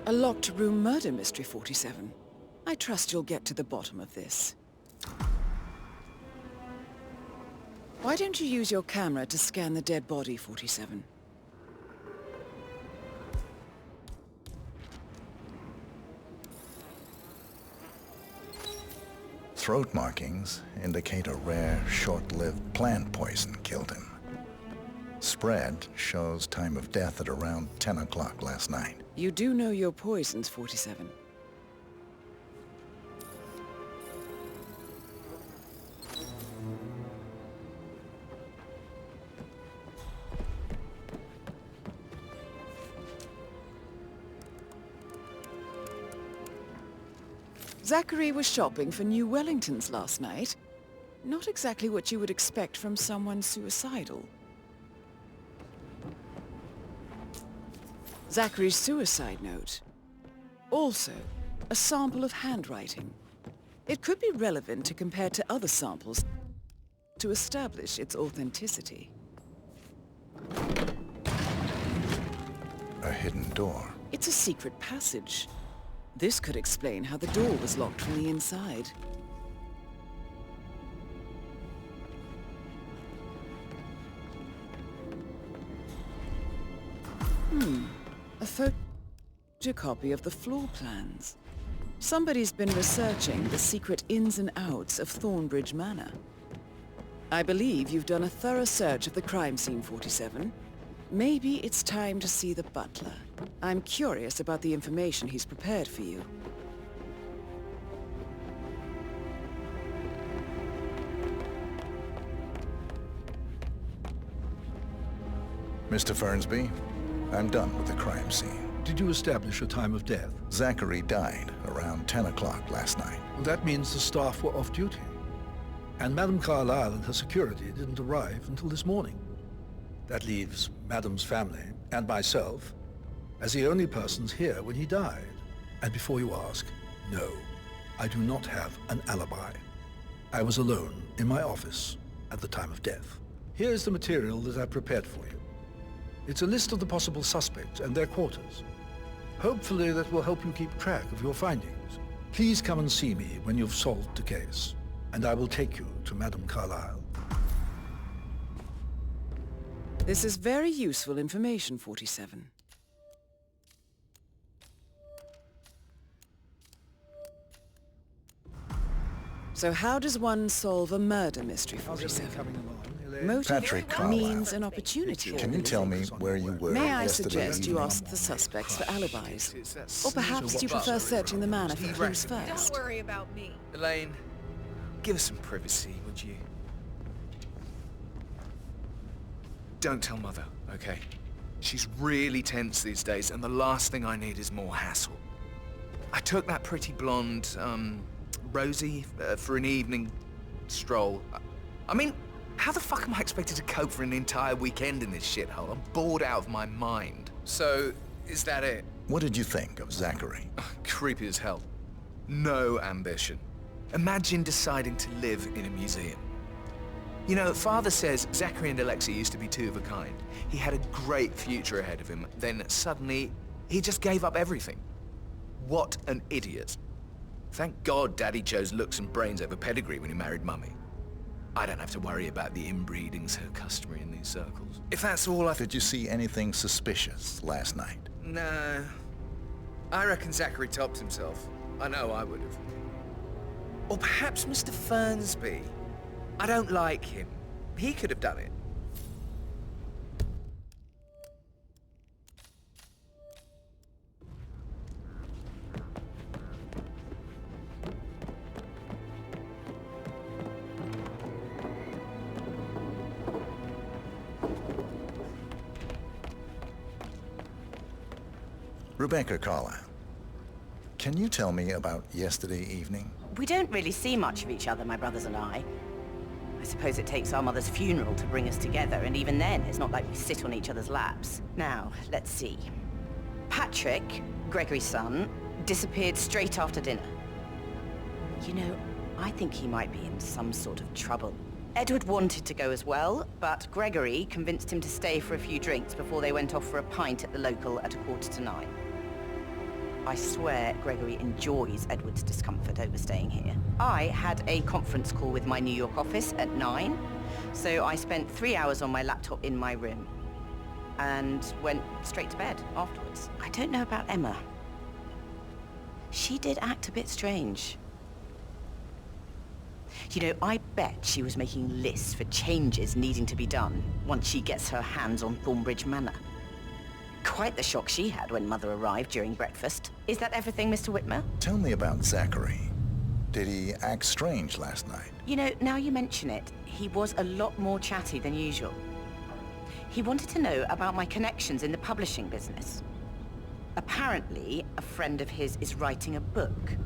A locked room murder mystery, 47. I trust you'll get to the bottom of this. Why don't you use your camera to scan the dead body, 47? Throat markings indicate a rare, short-lived plant poison killed him. Spread shows time of death at around 10 o'clock last night. You do know your poisons, 47. Zachary was shopping for new Wellingtons last night. Not exactly what you would expect from someone suicidal. Zachary's suicide note. Also, a sample of handwriting. It could be relevant to compare to other samples to establish its authenticity. A hidden door. It's a secret passage. This could explain how the door was locked from the inside. A photocopy of the floor plans. Somebody's been researching the secret ins and outs of Thornbridge Manor. I believe you've done a thorough search of the crime scene, 47. Maybe it's time to see the butler. I'm curious about the information he's prepared for you. Mr. Fernsby, I'm done with the crime scene. Did you establish a time of death? Zachary died around 10 o'clock last night. Well, that means the staff were off duty. And Madame Carlisle and her security didn't arrive until this morning. That leaves Madame's family and myself as the only persons here when he died. And before you ask, no, I do not have an alibi. I was alone in my office at the time of death. Here is the material that I've prepared for you. It's a list of the possible suspects and their quarters. Hopefully that will help you keep track of your findings. Please come and see me when you've solved the case, and I will take you to Madame Carlisle. This is very useful information, 47. So how does one solve a murder mystery, 47? Motive Patrick Carlisle. means an opportunity. Can you tell me where you were May I yesterday suggest you evening? ask the suspects for alibis? Or perhaps you prefer searching the manor for clues first? Don't worry about me. Elaine, give us some privacy, would you? Don't tell Mother, okay? She's really tense these days, and the last thing I need is more hassle. I took that pretty blonde, Rosie, for an evening stroll. I mean, how the fuck am I expected to cope for an entire weekend in this shithole? I'm bored out of my mind. So, is that it? What did you think of Zachary? Creepy as hell. No ambition. Imagine deciding to live in a museum. You know, Father says Zachary and Alexa used to be two of a kind. He had a great future ahead of him. Then suddenly, he just gave up everything. What an idiot. Thank God Daddy chose looks and brains over pedigree when he married Mummy. I don't have to worry about the inbreeding so customary in these circles. If that's all Did you see anything suspicious last night? No. I reckon Zachary topped himself. I know I would have. Or perhaps Mr. Fernsby. I don't like him. He could have done it. Rebecca Carlisle, can you tell me about yesterday evening? We don't really see much of each other, my brothers and I. I suppose it takes our mother's funeral to bring us together, and even then, it's not like we sit on each other's laps. Now, let's see. Patrick, Gregory's son, disappeared straight after dinner. You know, I think he might be in some sort of trouble. Edward wanted to go as well, but Gregory convinced him to stay for a few drinks before they went off for a pint at the local at 8:45. I swear Gregory enjoys Edward's discomfort over staying here. I had a conference call with my New York office at 9, so I spent 3 hours on my laptop in my room and went straight to bed afterwards. I don't know about Emma. She did act a bit strange. You know, I bet she was making lists for changes needing to be done once she gets her hands on Thornbridge Manor. Quite the shock she had when Mother arrived during breakfast. Is that everything, Mr. Whitmer? Tell me about Zachary. Did he act strange last night? You know, now you mention it, he was a lot more chatty than usual. He wanted to know about my connections in the publishing business. Apparently, a friend of his is writing a book,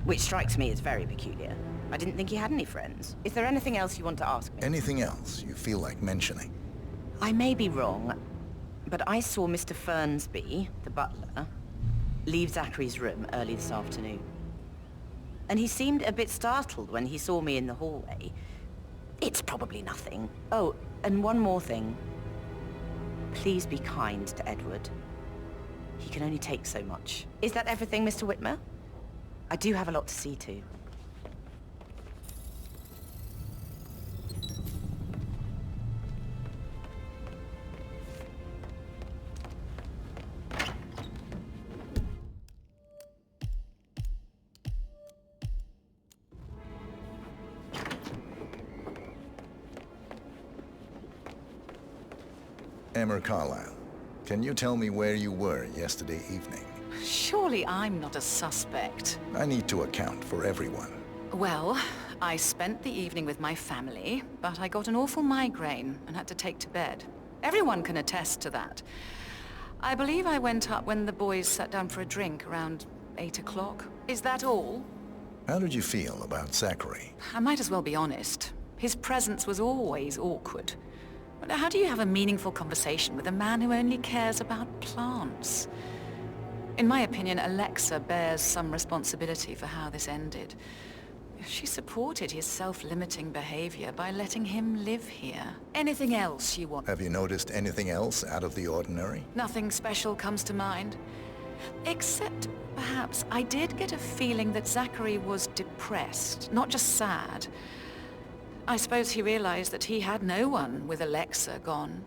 which strikes me as very peculiar. I didn't think he had any friends. Is there anything else you want to ask me? Anything else you feel like mentioning? I may be wrong, but I saw Mr. Fernsby, the butler, leave Zachary's room early this afternoon. And he seemed a bit startled when he saw me in the hallway. It's probably nothing. Oh, and one more thing. Please be kind to Edward. He can only take so much. Is that everything, Mr. Whitmer? I do have a lot to see to. Emma Carlisle, can you tell me where you were yesterday evening? Surely I'm not a suspect. I need to account for everyone. Well, I spent the evening with my family, but I got an awful migraine and had to take to bed. Everyone can attest to that. I believe I went up when the boys sat down for a drink around 8 o'clock. Is that all? How did you feel about Zachary? I might as well be honest. His presence was always awkward. But how do you have a meaningful conversation with a man who only cares about plants? In my opinion, Alexa bears some responsibility for how this ended. She supported his self-limiting behavior by letting him live here. Anything else you want? Have you noticed anything else out of the ordinary? Nothing special comes to mind. Except, perhaps, I did get a feeling that Zachary was depressed, not just sad. I suppose he realized that he had no one with Alexa gone.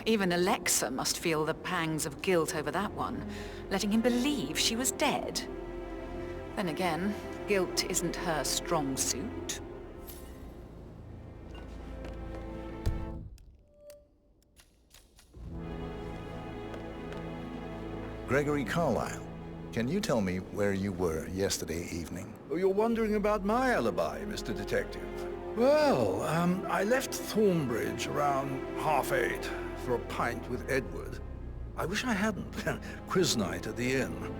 Even Alexa must feel the pangs of guilt over that one, letting him believe she was dead. Then again, guilt isn't her strong suit. Gregory Carlisle, can you tell me where you were yesterday evening? Oh, you're wondering about my alibi, Mr. Detective. Well, I left Thornbridge around 8:30 for a pint with Edward. I wish I hadn't. Quiz night at the inn.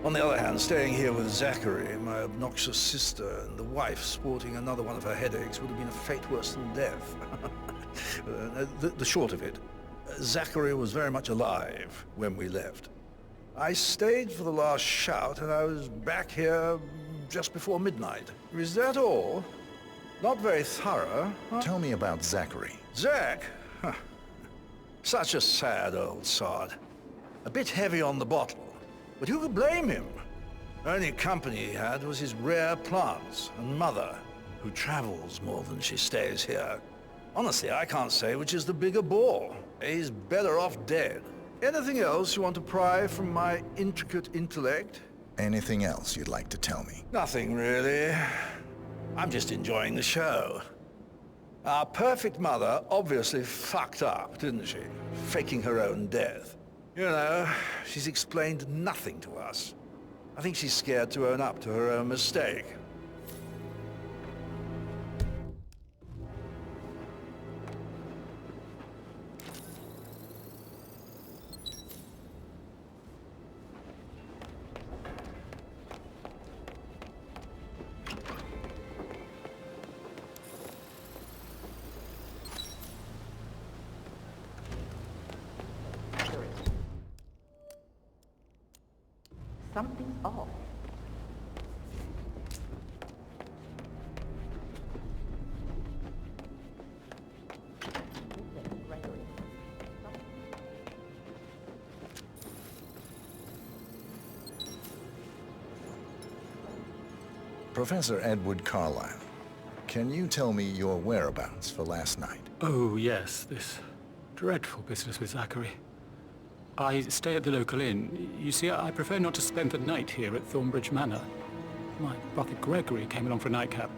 On the other hand, staying here with Zachary, my obnoxious sister, and the wife sporting another one of her headaches would have been a fate worse than death. The short of it, Zachary was very much alive when we left. I stayed for the last shout, and I was back here just before midnight. Is that all? Not very thorough, huh? Tell me about Zachary. Zach? Huh. Such a sad old sod. A bit heavy on the bottle, but who could blame him? Only company he had was his rare plants and Mother, who travels more than she stays here. Honestly, I can't say which is the bigger bore. He's better off dead. Anything else you want to pry from my intricate intellect? Anything else you'd like to tell me? Nothing, really. I'm just enjoying the show. Our perfect mother obviously fucked up, didn't she? Faking her own death. You know, she's explained nothing to us. I think she's scared to own up to her own mistake. Something's off. Professor Edward Carlisle, can you tell me your whereabouts for last night? Oh, yes, this dreadful business with Zachary. I stay at the local inn. You see, I prefer not to spend the night here at Thornbridge Manor. My brother Gregory came along for a nightcap.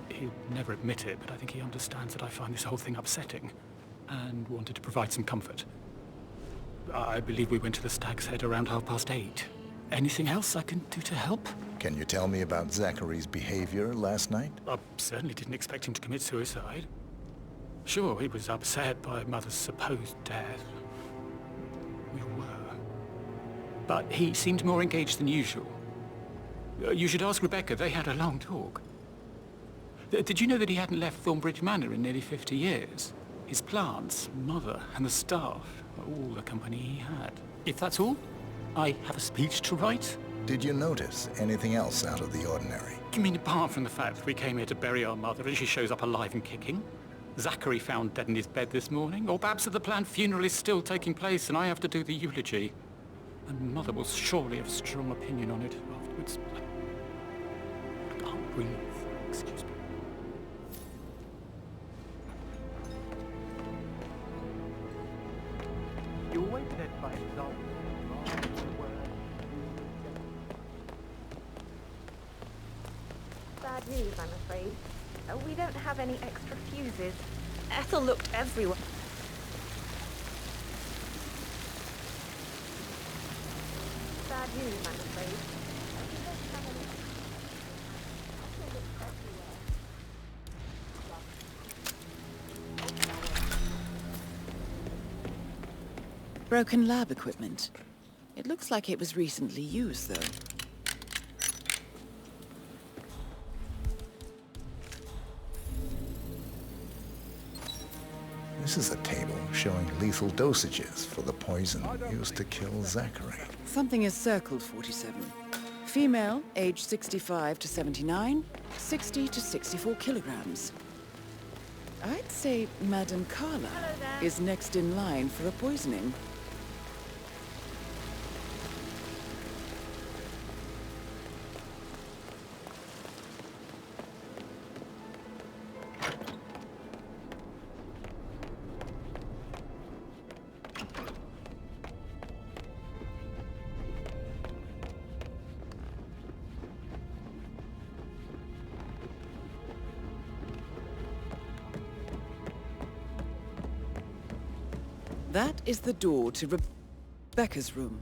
He'll never admit it, but I think he understands that I find this whole thing upsetting, and wanted to provide some comfort. I believe we went to the Stag's Head around 8:30. Anything else I can do to help? Can you tell me about Zachary's behavior last night? I certainly didn't expect him to commit suicide. Sure, he was upset by Mother's supposed death. We were. But he seemed more engaged than usual. You should ask Rebecca. They had a long talk. Did you know that he hadn't left Thornbridge Manor in nearly 50 years? His plants, Mother, and the staff were all the company he had. If that's all, I have a speech to write. Did you notice anything else out of the ordinary? You mean apart from the fact that we came here to bury our mother and she shows up alive and kicking? Zachary found dead in his bed this morning? Or perhaps that the planned funeral is still taking place and I have to do the eulogy? And Mother will surely have a strong opinion on it afterwards. I can't breathe. Excuse me. You waited by example. Bad news, I'm afraid. We don't have any extra fuses. Ethel looked everywhere. Bad news, I'm afraid. We don't have any Ethel looked everywhere. Broken lab equipment. It looks like it was recently used, though. This is a table showing lethal dosages for the poison used to kill Zachary. Something is circled, 47. Female, age 65 to 79, 60 to 64 kilograms. I'd say Madame Carlisle is next in line for a poisoning. That is the door to Rebecca's room.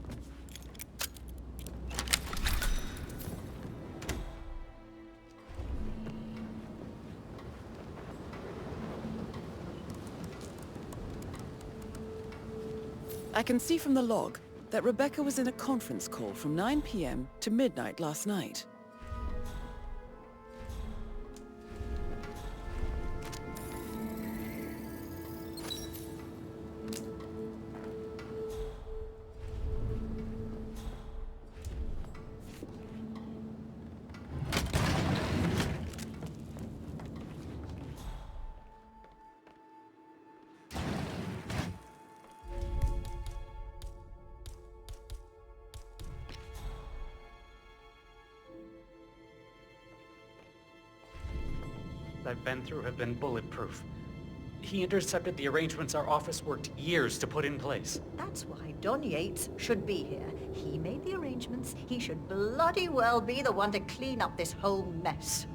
I can see from the log that Rebecca was in a conference call from 9 p.m. to midnight last night. I've been through have been bulletproof. He intercepted the arrangements our office worked years to put in place. That's why Don Yates should be here. He made the arrangements. He should bloody well be the one to clean up this whole mess.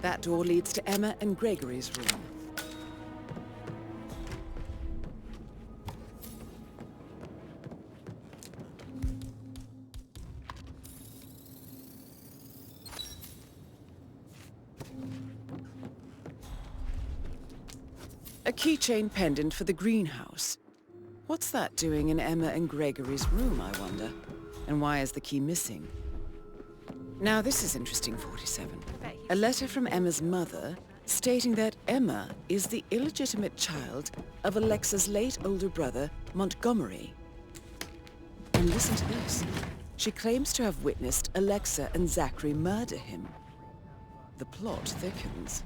That door leads to Emma and Gregory's room. A keychain pendant for the greenhouse. What's that doing in Emma and Gregory's room, I wonder? And why is the key missing? Now this is interesting, 47. A letter from Emma's mother stating that Emma is the illegitimate child of Alexa's late older brother, Montgomery. And listen to this. She claims to have witnessed Alexa and Zachary murder him. The plot thickens.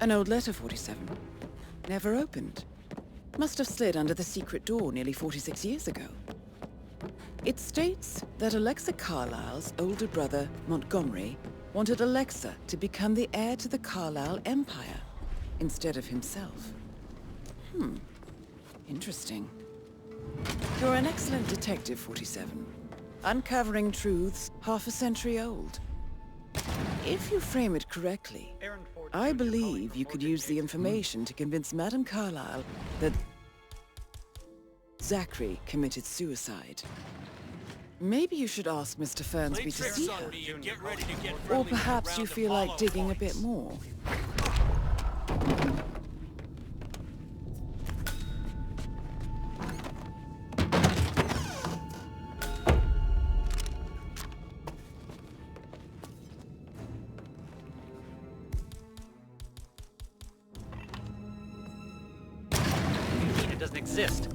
An old letter, 47. Never opened. Must have slid under the secret door nearly 46 years ago. It states that Alexa Carlisle's older brother, Montgomery, wanted Alexa to become the heir to the Carlisle Empire instead of himself. Interesting. You're an excellent detective, 47. Uncovering truths half a century old. If you frame it correctly, I believe you could use the information to convince Madame Carlisle that Zachary committed suicide. Maybe you should ask Mr. Fernsby to see her. Or perhaps you feel like digging a bit more. It doesn't exist.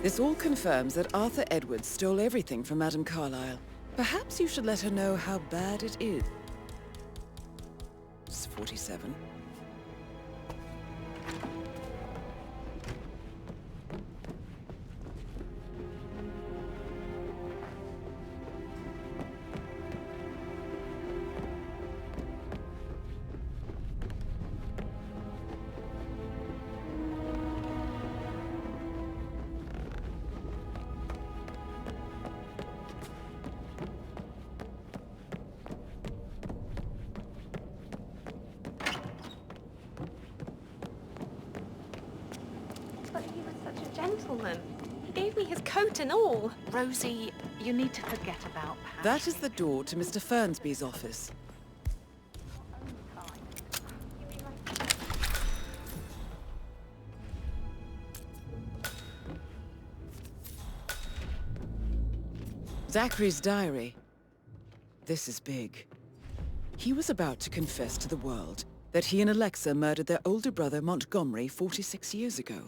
This all confirms that Arthur Edwards stole everything from Madame Carlisle. Perhaps you should let her know how bad it is. It's 47. Gentleman. He gave me his coat and all. Rosie, you need to forget about Pat. That is the door to Mr. Fernsby's office. Zachary's diary. This is big. He was about to confess to the world that he and Alexa murdered their older brother Montgomery 46 years ago.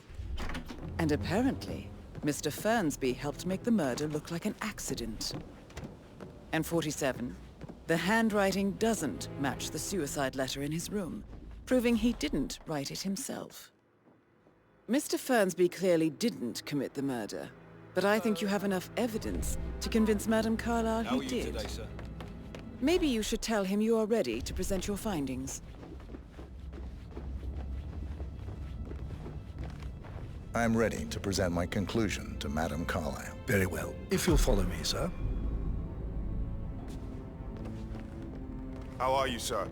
And apparently, Mr. Fernsby helped make the murder look like an accident. And 47, the handwriting doesn't match the suicide letter in his room, proving he didn't write it himself. Mr. Fernsby clearly didn't commit the murder, but I think you have enough evidence to convince Madame Carlisle he did. Today, sir? Maybe you should tell him you are ready to present your findings. I'm ready to present my conclusion to Madame Carlisle. Very well. If you'll follow me, sir. How are you, sir?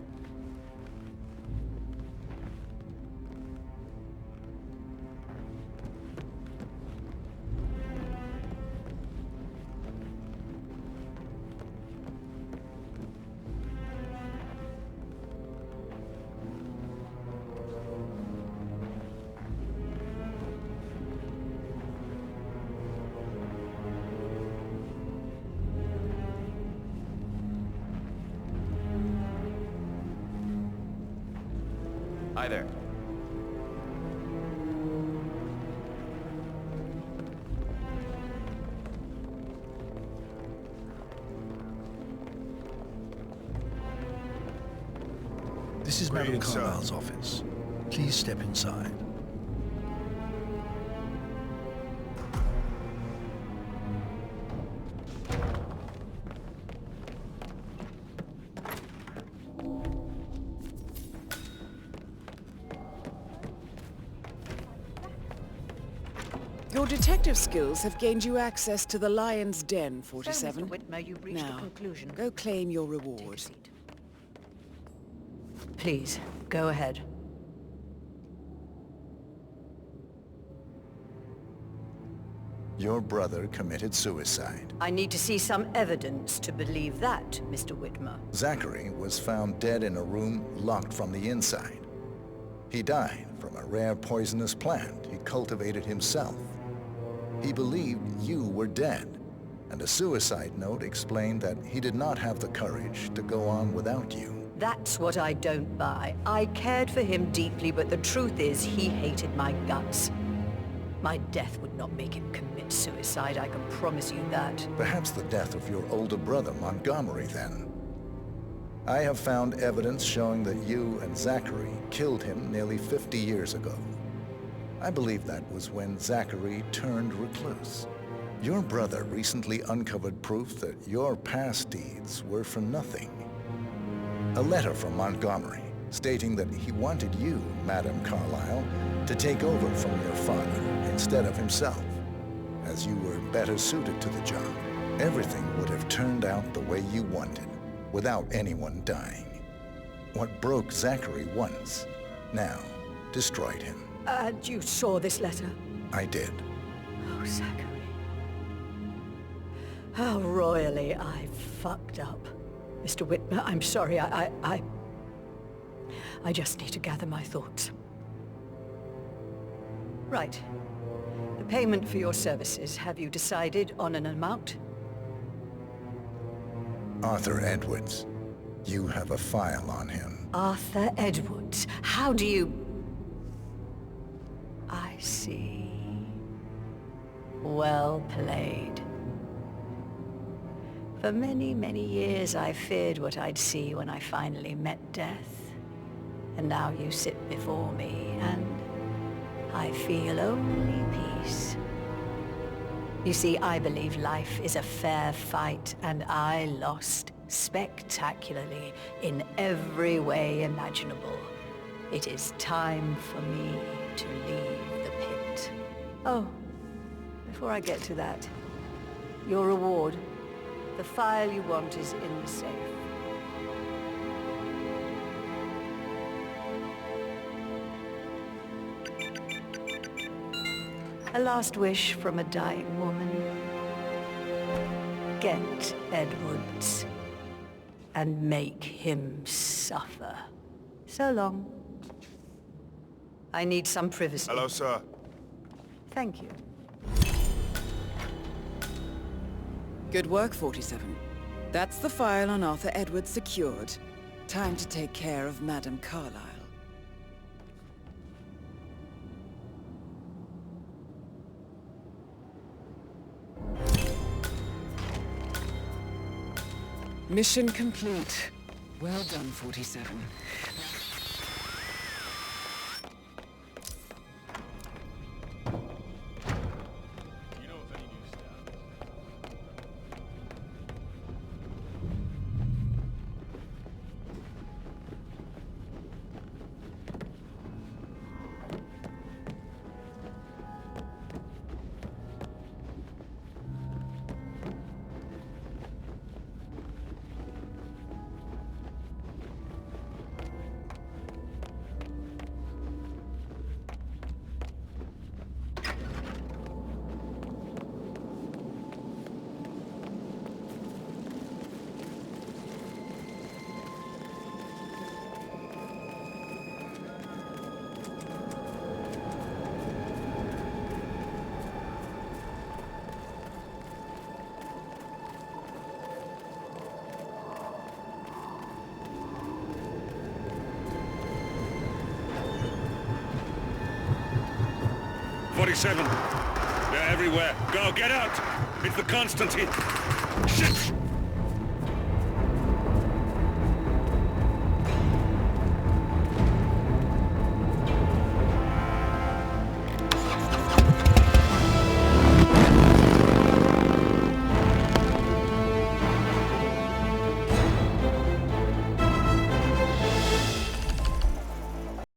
Hi there. This is Madame Greetings, sir. Carlisle's office. Please step inside. Your detective skills have gained you access to the Lion's Den, 47. So, Mr. Whitmer, you've reached a Now, conclusion. go claim your Take a reward. seat. Please, go ahead. Your brother committed suicide. I need to see some evidence to believe that, Mr. Whitmer. Zachary was found dead in a room locked from the inside. He died from a rare poisonous plant he cultivated himself. He believed you were dead, and a suicide note explained that he did not have the courage to go on without you. That's what I don't buy. I cared for him deeply, but the truth is he hated my guts. My death would not make him commit suicide, I can promise you that. Perhaps the death of your older brother, Montgomery, then. I have found evidence showing that you and Zachary killed him nearly 50 years ago. I believe that was when Zachary turned recluse. Your brother recently uncovered proof that your past deeds were for nothing. A letter from Montgomery stating that he wanted you, Madame Carlisle, to take over from your father instead of himself, as you were better suited to the job. Everything would have turned out the way you wanted, without anyone dying. What broke Zachary once, now destroyed him. And you saw this letter? I did. Oh, Zachary. How royally I fucked up. Mr. Whitmer, I'm sorry, I just need to gather my thoughts. Right. The payment for your services, have you decided on an amount? Arthur Edwards. You have a file on him. Arthur Edwards. How do you... I see. Well played. For many, many years I feared what I'd see when I finally met death. And now you sit before me, and I feel only peace. You see, I believe life is a fair fight, and I lost spectacularly in every way imaginable. It is time for me to leave the pit. Oh, before I get to that, your reward. The file you want is in the safe. A last wish from a dying woman. Get Edwards and make him suffer. So long. I need some privacy. Hello, sir. Thank you. Good work, 47. That's the file on Arthur Edwards secured. Time to take care of Madame Carlisle. Mission complete. Well done, 47. They're everywhere. Go, get out! It's the Constantine. Shit!